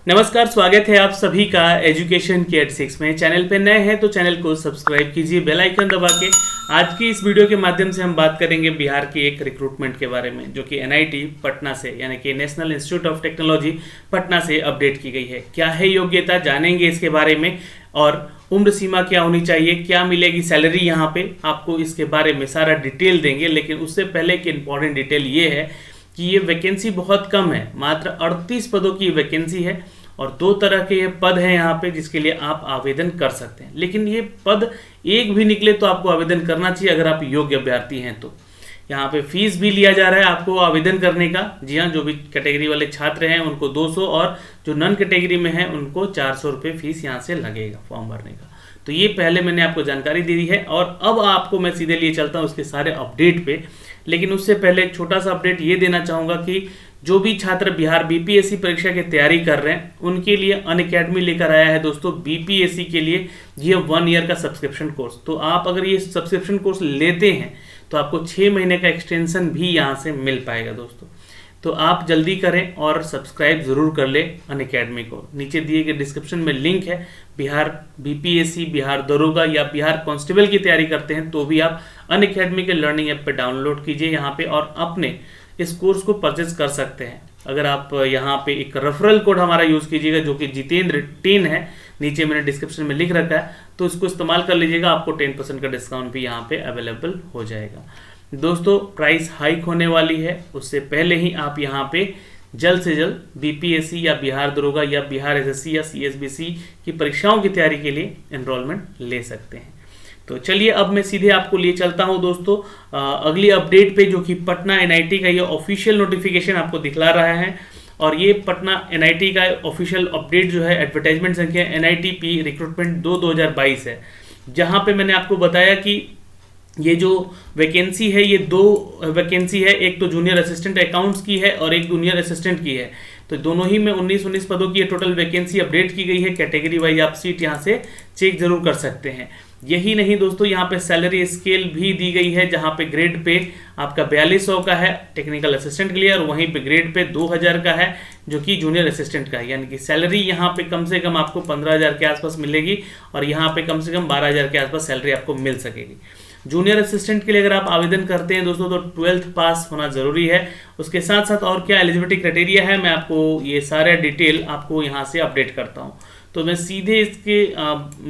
नमस्कार, स्वागत है आप सभी का एजुकेशन के 86 में। चैनल पे नए हैं तो चैनल को सब्सक्राइब कीजिए, बेल आइकन दबा के। आज की इस वीडियो के माध्यम से हम बात करेंगे बिहार के एक रिक्रूटमेंट के बारे में, जो कि एनआईटी पटना से यानी कि national institute of technology Patna से अपडेट की गई है। क्या है योग्यता, जानेंगे इसके बारे में, और उम्र सीमा क्या होनी चाहिए, क्या मिलेगी सैलरी, यहाँ पे आपको इसके बारे में सारा डिटेल देंगे। लेकिन उससे पहले एक इम्पॉर्टेंट डिटेल ये है कि ये वैकेंसी बहुत कम है, मात्र 38 पदों की वैकेंसी है और 2 तरह के ये पद हैं यहाँ पे जिसके लिए आप आवेदन कर सकते हैं। लेकिन ये पद एक भी निकले तो आपको आवेदन करना चाहिए अगर आप योग्य अभ्यर्थी हैं तो। यहाँ पे फीस भी लिया जा रहा है आपको आवेदन करने का। जी हाँ, जो भी कैटेगरी वाले छात्र हैं उनको 200 और जो नॉन कैटेगरी में हैं उनको 400 रुपये फीस यहाँ से लगेगा फॉर्म भरने का। तो ये पहले मैंने आपको जानकारी दे दी है और अब आपको मैं सीधे लिए चलता हूँ उसके सारे अपडेट पे। लेकिन उससे पहले एक छोटा सा अपडेट ये देना चाहूँगा कि जो भी छात्र बिहार बीपीएससी परीक्षा की तैयारी कर रहे हैं उनके लिए अनअकैडमी लेकर आया है दोस्तों बीपीएससी के लिए ये 1 ईयर का सब्सक्रिप्शन कोर्स। तो आप अगर ये सब्सक्रिप्शन कोर्स लेते हैं तो आपको 6 महीने का एक्सटेंशन भी यहाँ से मिल पाएगा दोस्तों। तो आप जल्दी करें और सब्सक्राइब जरूर कर लें अनअकैडमी को। नीचे दिए गए डिस्क्रिप्शन में लिंक है। बिहार बीपीएससी, बिहार दरोगा या बिहार कांस्टेबल की तैयारी करते हैं तो भी आप अनअकैडमी के लर्निंग ऐप पे डाउनलोड कीजिए यहाँ पे और अपने इस कोर्स को परचेज कर सकते हैं। अगर आप यहाँ पे एक रेफरल कोड हमारा यूज़ कीजिएगा जो कि जितेंद्र 10 है, नीचे मैंने डिस्क्रिप्शन में लिख रखा है, तो इसको इस्तेमाल कर लीजिएगा। आपको 10% का डिस्काउंट भी यहाँ पे अवेलेबल हो जाएगा। दोस्तों प्राइस हाइक होने वाली है, उससे पहले ही आप यहाँ पे जल्द से जल्द बीपीएससी या बिहार दरोगा या बिहार एसएससी या सीएसबीसी की परीक्षाओं की तैयारी के लिए एनरोलमेंट ले सकते हैं। तो चलिए अब मैं सीधे आपको लिए चलता हूं दोस्तों अगली अपडेट पे, जो कि पटना एनआईटी का ये ऑफिशियल नोटिफिकेशन आपको दिखला रहा है। और ये पटना एनआईटी का ऑफिशियल अपडेट जो है एडवर्टाइजमेंट संख्या एनआईटीपी रिक्रूटमेंट 2022 है, जहां पे मैंने आपको बताया कि ये जो वैकेंसी है ये 2 वैकेंसी है, एक तो जूनियर असिस्टेंट अकाउंट्स की है और एक जूनियर असिस्टेंट की है। तो दोनों ही में 19 पदों की टोटल वैकेंसी अपडेट की गई है। कैटेगरी वाइज आप सीट यहाँ से चेक जरूर कर सकते हैं। यही नहीं दोस्तों, यहाँ पे सैलरी स्केल भी दी गई है, जहाँ पे ग्रेड पे आपका 4200 का है टेक्निकल असिस्टेंट के लिए और वहीं पे ग्रेड पे 2000 का है जो कि जूनियर असिस्टेंट का है। यानी कि सैलरी यहाँ पे कम से कम आपको 15,000 के आसपास मिलेगी और यहाँ पे कम से कम 12,000 के आसपास सैलरी आपको मिल सकेगी। जूनियर असिस्टेंट के लिए अगर आप आवेदन करते हैं दोस्तों तो 12th पास होना जरूरी है। उसके साथ साथ और क्या एलिजिबिलिटी क्राइटेरिया है मैं आपको ये सारा डिटेल आपको यहाँ से अपडेट करता हूँ। तो मैं सीधे इसके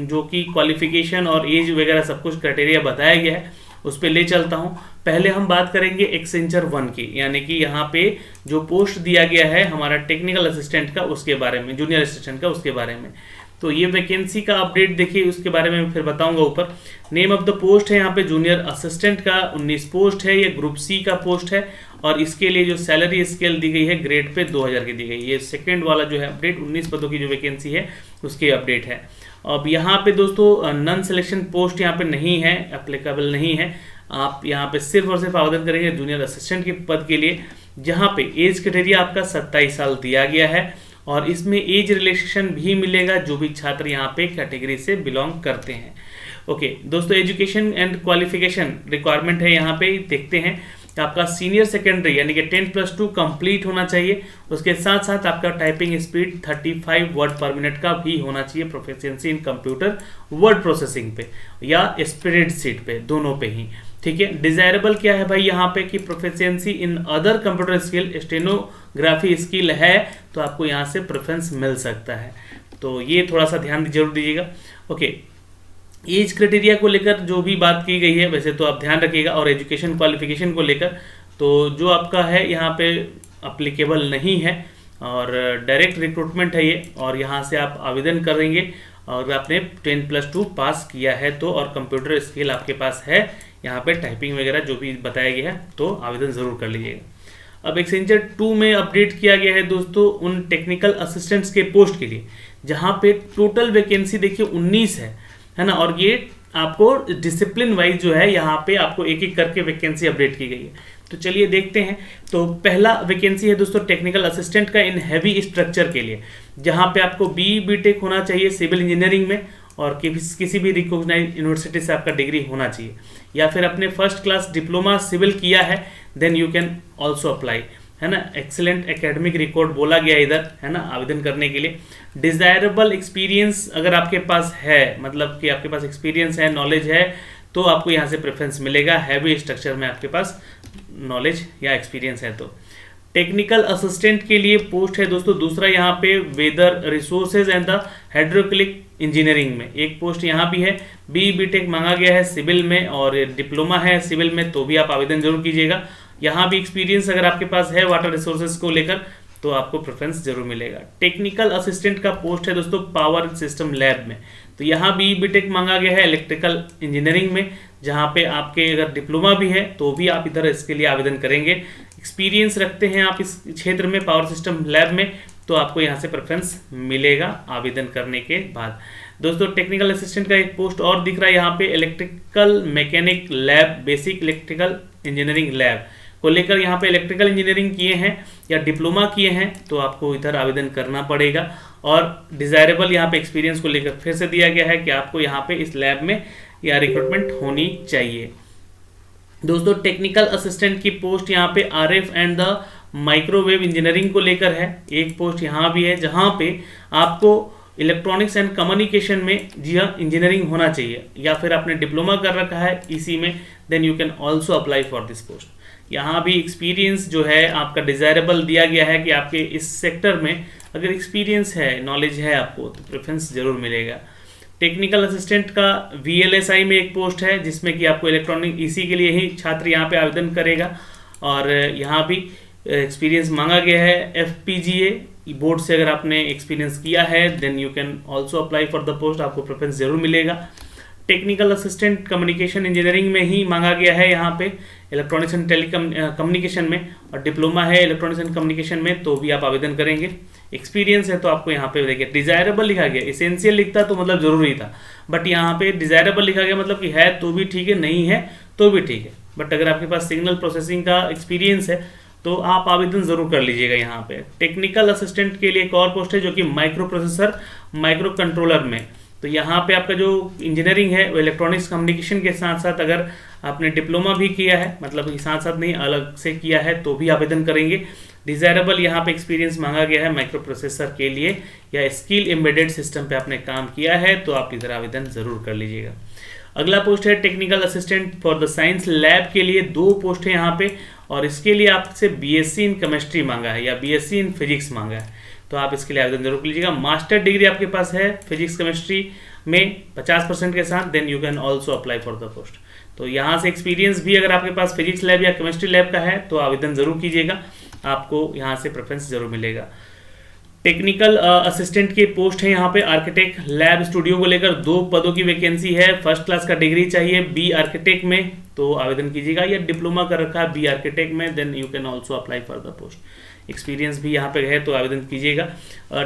जो कि क्वालिफिकेशन और एज वगैरह सब कुछ क्राइटेरिया बताया गया है उस पर ले चलता हूँ। पहले हम बात करेंगे एक्सेंचर 1 की, यानी कि यहाँ पे जो पोस्ट दिया गया है हमारा टेक्निकल असिस्टेंट का उसके बारे में, जूनियर असिस्टेंट का उसके बारे में। तो ये वैकेंसी का अपडेट देखिए, उसके बारे में फिर बताऊंगा ऊपर। नेम ऑफ द पोस्ट है यहाँ पे जूनियर असिस्टेंट का 19 पोस्ट है, ये ग्रुप सी का पोस्ट है और इसके लिए जो सैलरी स्केल दी गई है ग्रेड पे 2000 की दी गई है। ये सेकंड वाला जो है अपडेट 19 पदों की जो वैकेंसी है उसकी अपडेट है। अब यहाँ पे दोस्तों नॉन सिलेक्शन पोस्ट यहाँ पे नहीं है, एप्लीकेबल नहीं है। आप यहाँ पे सिर्फ और सिर्फ आवेदन करेंगे जूनियर असिस्टेंट के पद के लिए, जहाँ पे एज क्राइटेरिया आपका 27 साल दिया गया है और इसमें एज रिलैक्सेशन भी मिलेगा जो भी छात्र यहाँ पे कैटेगरी से बिलोंग करते हैं। ओके दोस्तों, एजुकेशन एंड क्वालिफिकेशन रिक्वायरमेंट है यहाँ पे, देखते हैं। आपका सीनियर सेकेंडरी यानी कि 10+2 कंप्लीट होना चाहिए। उसके साथ साथ आपका टाइपिंग स्पीड 35 वर्ड पर मिनट का भी होना चाहिए। प्रोफिशिएंसी इन कंप्यूटर वर्ड प्रोसेसिंग पे या स्प्रेडशीट पे, दोनों पे ही, ठीक है। डिजायरेबल क्या है भाई यहाँ पे कि proficiency in other computer skill, stenography skill है तो आपको यहाँ से प्रेफरेंस मिल सकता है। तो ये थोड़ा सा ध्यान जरूर दीजिएगा। ओके, एज क्राइटेरिया को लेकर जो भी बात की गई है वैसे तो आप ध्यान रखिएगा, और एजुकेशन क्वालिफिकेशन को लेकर तो जो आपका है यहाँ पे अप्लीकेबल नहीं है और डायरेक्ट रिक्रूटमेंट है ये, और यहाँ से आप आवेदन करेंगे और आपने 10+2 पास किया है तो, और कंप्यूटर स्किल आपके पास है, यहाँ पे टाइपिंग वगैरह जो भी बताया गया है तो आवेदन ज़रूर कर लीजिएगा। अब एक्सेंचर 2 में अपडेट किया गया है दोस्तों उन टेक्निकल असिस्टेंट्स के पोस्ट के लिए, जहाँ पे टोटल वैकेंसी देखिए 19 है ना, और ये आपको डिसिप्लिन वाइज जो है यहाँ पे आपको एक एक करके वैकेंसी अपडेट की गई है। तो चलिए देखते हैं। तो पहला वैकेंसी है दोस्तों टेक्निकल असिस्टेंट का इन हैवी स्ट्रक्चर के लिए, जहाँ पे आपको BE/BTech होना चाहिए सिविल इंजीनियरिंग में और किसी भी रिकॉग्नाइज्ड यूनिवर्सिटी से आपका डिग्री होना चाहिए, या फिर अपने फर्स्ट क्लास डिप्लोमा सिविल किया है then you can also apply. है ना, एक्सेलेंट एकेडमिक रिकॉर्ड बोला गया इधर, है ना, आवेदन करने के लिए। डिजायरेबल एक्सपीरियंस अगर आपके पास है, मतलब कि आपके पास एक्सपीरियंस है, नॉलेज है, तो आपको यहाँ से प्रेफरेंस मिलेगा। हैवी स्ट्रक्चर में आपके पास नॉलेज या एक्सपीरियंस है तो। टेक्निकल असिस्टेंट के लिए पोस्ट है दोस्तों दूसरा यहाँ पे water resources and the hydraulic engineering में एक पोस्ट यहाँ भी है। बीटेक मांगा गया है सिविल में और डिप्लोमा है सिविल में, तो भी आप आवेदन जरूर कीजिएगा। यहाँ भी एक्सपीरियंस अगर आपके पास है वाटर रिसोर्सेज को लेकर तो आपको प्रेफरेंस जरूर मिलेगा। टेक्निकल असिस्टेंट का पोस्ट है दोस्तों पावर सिस्टम लैब में, तो यहाँ बीटेक मांगा गया है इलेक्ट्रिकल इंजीनियरिंग में, जहाँ पे आपके अगर डिप्लोमा भी है तो भी आप इधर इसके लिए आवेदन करेंगे। एक्सपीरियंस रखते हैं आप इस क्षेत्र में पावर सिस्टम लैब में, तो आपको यहाँ से प्रेफरेंस मिलेगा आवेदन करने के बाद। दोस्तों टेक्निकल असिस्टेंट का एक पोस्ट और दिख रहा है यहाँ पे electrical mechanic lab, basic electrical engineering lab को लेकर। यहाँ पे इलेक्ट्रिकल इंजीनियरिंग किए हैं या डिप्लोमा किए हैं तो आपको इधर आवेदन करना पड़ेगा। और डिजायरेबल यहाँ पे एक्सपीरियंस को लेकर फिर से दिया गया है कि आपको यहाँ पे इस लैब में या रिक्रूटमेंट होनी चाहिए। दोस्तों टेक्निकल असिस्टेंट की पोस्ट यहाँ पे RF and the microwave engineering को लेकर है। एक पोस्ट यहाँ भी है जहाँ पे आपको इलेक्ट्रॉनिक्स एंड कम्युनिकेशन में जी हाँ इंजीनियरिंग होना चाहिए, या फिर आपने डिप्लोमा कर रखा है इसी में, then you can also apply for this post. यहाँ भी एक्सपीरियंस जो है आपका डिजायरेबल दिया गया है कि आपके इस सेक्टर में अगर एक्सपीरियंस है, नॉलेज है आपको, तो प्रेफरेंस जरूर मिलेगा। टेक्निकल असिस्टेंट का VLSI में एक पोस्ट है जिसमें कि आपको इलेक्ट्रॉनिक इसी के लिए ही छात्र यहाँ पे आवेदन करेगा। और यहाँ भी एक्सपीरियंस मांगा गया है FPGA बोर्ड से, अगर आपने एक्सपीरियंस किया है then you can also apply for the post, आपको प्रेफरेंस जरूर मिलेगा। टेक्निकल असिस्टेंट कम्युनिकेशन इंजीनियरिंग में ही मांगा गया है यहाँ पे इलेक्ट्रॉनिक्स एंड कम्युनिकेशन में, और डिप्लोमा है इलेक्ट्रॉनिक्स एंड कम्युनिकेशन में, तो भी आप आवेदन करेंगे। एक्सपीरियंस है तो आपको यहाँ पे देखिए डिजायरेबल लिखा गया, एसेंशियल लिखता तो मतलब जरूरी था, बट यहाँ पे डिजायरेबल लिखा गया मतलब कि है तो भी ठीक है, नहीं है तो भी ठीक है। बट अगर आपके पास सिग्नल प्रोसेसिंग का एक्सपीरियंस है तो आप आवेदन जरूर कर लीजिएगा। यहाँ पे टेक्निकल असिस्टेंट के लिए एक और पोस्ट है जो कि माइक्रो प्रोसेसर माइक्रो कंट्रोलर में, तो यहाँ पे आपका जो इंजीनियरिंग है वो इलेक्ट्रॉनिक्स कम्युनिकेशन के साथ साथ अगर आपने डिप्लोमा भी किया है, मतलब कि साथ साथ नहीं अलग से किया है, तो भी आवेदन करेंगे। डिजायरेबल यहाँ पे एक्सपीरियंस मांगा गया है माइक्रो प्रोसेसर के लिए, या स्किल एम्बेडेड सिस्टम पे आपने काम किया है तो आप इधर आवेदन जरूर कर लीजिएगा। अगला पोस्ट है technical assistant for the science lab के लिए, 2 पोस्ट है यहाँ पे, और इसके लिए आपसे BSc इन केमिस्ट्री मांगा है या BSc इन फिजिक्स मांगा है, तो आप इसके लिए आवेदन जरूर कीजिएगा। मास्टर डिग्री आपके पास है फिजिक्स केमिस्ट्री में 50% के साथ, then you can also apply for the post. तो यहाँ से एक्सपीरियंस भी अगर आपके पास फिजिक्स लैब या केमिस्ट्री लैब का है तो आवेदन जरूर कीजिएगा, आपको यहाँ से प्रेफरेंस जरूर मिलेगा। टेक्निकल असिस्टेंट के पोस्ट है यहाँ पे आर्किटेक्ट लैब स्टूडियो को लेकर, 2 पदों की वैकेंसी है। फर्स्ट क्लास का डिग्री चाहिए बी आर्किटेक्ट में तो आवेदन कीजिएगा, या डिप्लोमा कर रखा है बी आर्किटेक्ट में, then you can also apply for the post. Experience भी यहाँ पे है तो आवेदन कीजिएगा।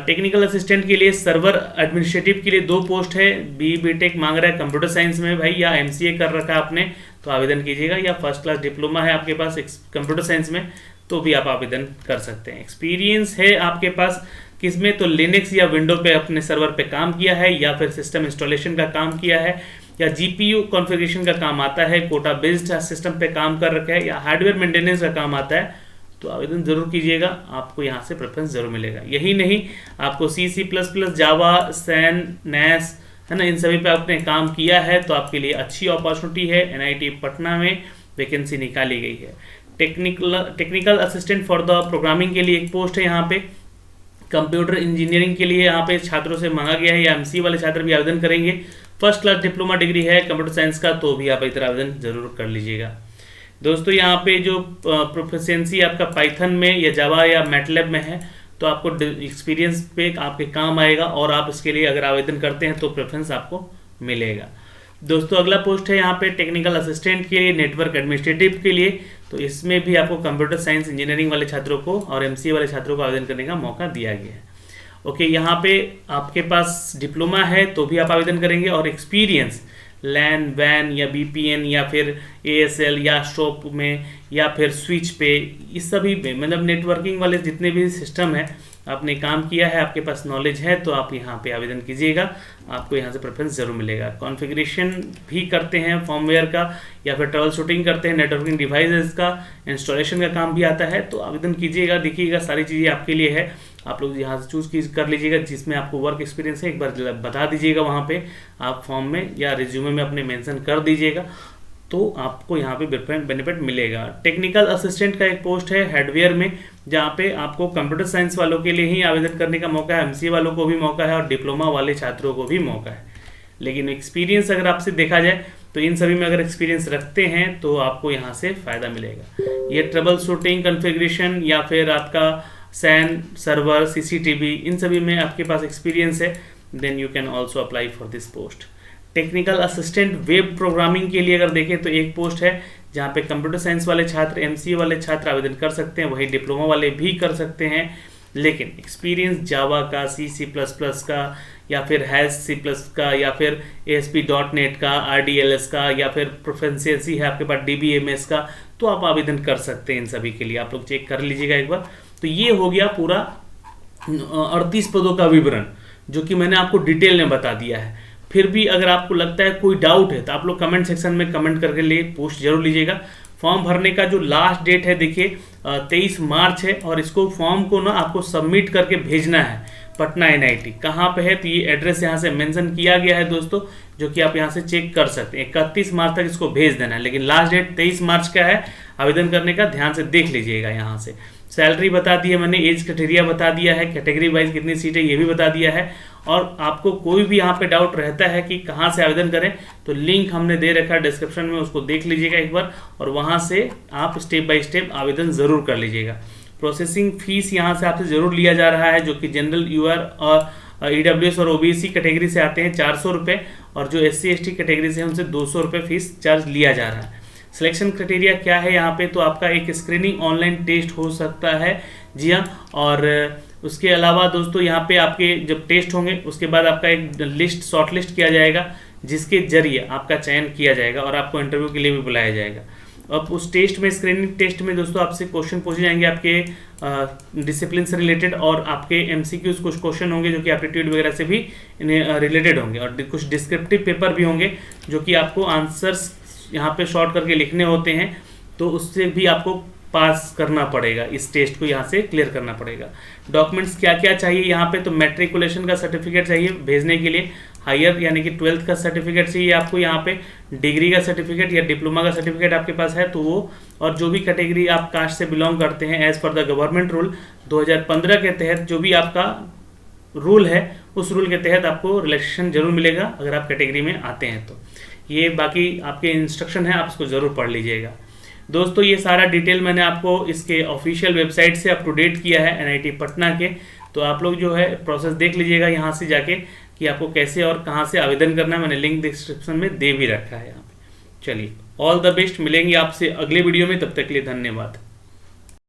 टेक्निकल असिस्टेंट के लिए सर्वर एडमिनिस्ट्रेटिव के लिए 2 पोस्ट है। बीटेक मांग रहा है कंप्यूटर साइंस में भाई, या MCA कर रखा है आपने तो आवेदन कीजिएगा, या फर्स्ट क्लास डिप्लोमा है आपके पास कंप्यूटर साइंस में तो भी आप आवेदन कर सकते हैं। एक्सपीरियंस है आपके पास किसमें, तो लिनक्स या विंडो पे अपने सर्वर पे काम किया है, या फिर सिस्टम इंस्टॉलेशन का काम किया है, या GPU कॉन्फ़िगरेशन का काम आता है, कोटा बेस्ड सिस्टम पे काम कर रखा है, या हार्डवेयर मेंटेनेंस का काम आता है तो आवेदन जरूर कीजिएगा, आपको यहाँ से प्रेफरेंस जरूर मिलेगा। यही नहीं, आपको C++, जावा, सैन, नैस, है ना, इन सभी पे आपने काम किया है तो आपके लिए अच्छी अपॉर्चुनिटी है। NIT पटना में वैकेंसी निकाली गई है। Technical assistant for the programming के लिए एक पोस्ट है यहाँ पे। कंप्यूटर इंजीनियरिंग के लिए यहाँ पे छात्रों से मांगा गया है, या MCA वाले छात्र भी आवेदन करेंगे। फर्स्ट क्लास डिप्लोमा डिग्री है कंप्यूटर साइंस का तो भी आप इधर आवेदन जरूर कर लीजिएगा। दोस्तों यहाँ पे जो प्रोफिशिएंसी आपका पाइथन में या जावा या मैटलैब में है तो आपको एक्सपीरियंस पे आपके काम आएगा, और आप इसके लिए अगर आवेदन करते हैं तो प्रेफरेंस आपको मिलेगा। दोस्तों अगला पोस्ट है यहाँ पे टेक्निकल असिस्टेंट के लिए नेटवर्क एडमिनिस्ट्रेटिव के लिए, तो इसमें भी आपको कंप्यूटर साइंस इंजीनियरिंग वाले छात्रों को और MCA वाले छात्रों को आवेदन करने का मौका दिया गया है। ओके, यहाँ पे आपके पास डिप्लोमा है तो भी आप आवेदन करेंगे, और एक्सपीरियंस लैन वैन या VPN या फिर ASL या शॉप में या फिर स्विच पे, इस सभी पे मतलब नेटवर्किंग वाले जितने भी सिस्टम है आपने काम किया है, आपके पास नॉलेज है, तो आप यहाँ पे आवेदन कीजिएगा, आपको यहाँ से प्रेफरेंस जरूर मिलेगा। कॉन्फ़िगरेशन भी करते हैं फर्मवेयर का, या फिर ट्रबल शूटिंग करते हैं, नेटवर्किंग डिवाइसेस का इंस्टॉलेशन का काम भी आता है, तो आवेदन कीजिएगा, देखिएगा, सारी चीज़ें आपके लिए है। आप लोग यहाँ से चूज़ कर लीजिएगा जिसमें आपको वर्क एक्सपीरियंस है, एक बार बता दीजिएगा, वहाँ पे आप फॉर्म में या रिज्यूमे में अपने मेंशन कर दीजिएगा, तो आपको यहाँ पे बेनिफिट मिलेगा। टेक्निकल असिस्टेंट का एक पोस्ट है हार्डवेयर में, जहाँ पे आपको कंप्यूटर साइंस वालों के लिए ही आवेदन करने का मौका है, एमसीए वालों को भी मौका है और डिप्लोमा वाले छात्रों को भी मौका है। लेकिन एक्सपीरियंस अगर आपसे देखा जाए तो इन सभी में अगर एक्सपीरियंस रखते हैं तो आपको यहाँ से फ़ायदा मिलेगा। ये ट्रबल शूटिंग, कन्फिग्रेशन या फिर आपका सैन सर्वर, सीसीटीवी, इन सभी में आपके पास एक्सपीरियंस है, then you can also apply for this post. Technical assistant web programming के लिए अगर देखें तो एक पोस्ट है जहाँ पे कंप्यूटर साइंस वाले छात्र, एमसीए वाले छात्र आवेदन कर सकते हैं, वही डिप्लोमा वाले भी कर सकते हैं। लेकिन एक्सपीरियंस जावा का, C++ का, या फिर हैश C++ का, या फिर ASP.NET का, RDLS का, या फिर प्रोफिशिएंसी है आपके पास DBMS का, तो आप आवेदन कर सकते हैं इन सभी के लिए। आप लोग चेक कर लीजिएगा एक बार। तो ये हो गया पूरा 38 पदों का विवरण, जो कि मैंने आपको डिटेल में बता दिया है। फिर भी अगर आपको लगता है कोई डाउट है तो आप लोग कमेंट सेक्शन में कमेंट करके लिए पोस्ट जरूर लीजिएगा। फॉर्म भरने का जो लास्ट डेट है देखिए 23 मार्च है, और इसको फॉर्म को ना आपको सबमिट करके भेजना है पटना NIT। कहाँ पे है तो ये एड्रेस यहाँ से मेंशन किया गया है दोस्तों, जो कि आप यहाँ से चेक कर सकते हैं। 31 मार्च तक इसको भेज देना है, लेकिन लास्ट डेट 23 मार्च का है आवेदन करने का, ध्यान से देख लीजिएगा। यहाँ से सैलरी बता दी है मैंने, एज क्राइटेरिया बता दिया है, कैटेगरी वाइज कितनी सीटें ये भी बता दिया है। और आपको कोई भी यहाँ पे डाउट रहता है कि कहाँ से आवेदन करें, तो लिंक हमने दे रखा है डिस्क्रिप्शन में, उसको देख लीजिएगा एक बार, और वहाँ से आप स्टेप बाय स्टेप आवेदन ज़रूर कर लीजिएगा। प्रोसेसिंग फीस यहाँ से आपसे ज़रूर लिया जा रहा है, जो कि जनरल UR और EWS और OBC कैटेगरी से आते हैं 400 रुपये, और जो SC ST कैटेगरी से उनसे 200 रुपये फीस चार्ज लिया जा रहा है। सिलेक्शन क्राइटेरिया क्या है यहाँ पे, तो आपका एक स्क्रीनिंग ऑनलाइन टेस्ट हो सकता है, जी हाँ। और उसके अलावा दोस्तों यहाँ पे आपके जब टेस्ट होंगे उसके बाद आपका एक लिस्ट शॉर्ट लिस्ट किया जाएगा, जिसके जरिए आपका चयन किया जाएगा और आपको इंटरव्यू के लिए भी बुलाया जाएगा। अब उस टेस्ट में, स्क्रीनिंग टेस्ट में दोस्तों आपसे क्वेश्चन पूछे जाएंगे आपके डिसिप्लिन से रिलेटेड, और आपके MCQs कुछ क्वेश्चन होंगे जो कि एप्टीट्यूड वगैरह से भी रिलेटेड होंगे, और कुछ डिस्क्रिप्टिव पेपर भी होंगे जो कि आपको आंसर्स यहाँ पे शॉर्ट करके लिखने होते हैं, तो उससे भी आपको पास करना पड़ेगा, इस टेस्ट को यहाँ से क्लियर करना पड़ेगा। डॉक्यूमेंट्स क्या क्या चाहिए यहाँ पे, तो मैट्रिकुलेशन का सर्टिफिकेट चाहिए भेजने के लिए, हायर यानी कि 12th का सर्टिफिकेट चाहिए आपको यहाँ पे, डिग्री का सर्टिफिकेट या डिप्लोमा का सर्टिफिकेट आपके पास है तो वो, और जो भी कैटेगरी आप कास्ट से बिलोंग करते हैं as per the government rule 2015 के तहत जो भी आपका रूल है, उस रूल के तहत आपको रिलैक्सेशन जरूर मिलेगा अगर आप कैटेगरी में आते हैं तो। ये बाकी आपके इंस्ट्रक्शन है, आप इसको ज़रूर पढ़ लीजिएगा दोस्तों। ये सारा डिटेल मैंने आपको इसके ऑफिशियल वेबसाइट से अप टू डेट किया है NIT पटना के, तो आप लोग जो है प्रोसेस देख लीजिएगा यहाँ से जाके कि आपको कैसे और कहाँ से आवेदन करना है, मैंने लिंक डिस्क्रिप्शन में दे भी रखा है यहाँ पे। चलिए, ऑल द बेस्ट, मिलेंगे आपसे अगले वीडियो में, तब तक के लिए धन्यवाद।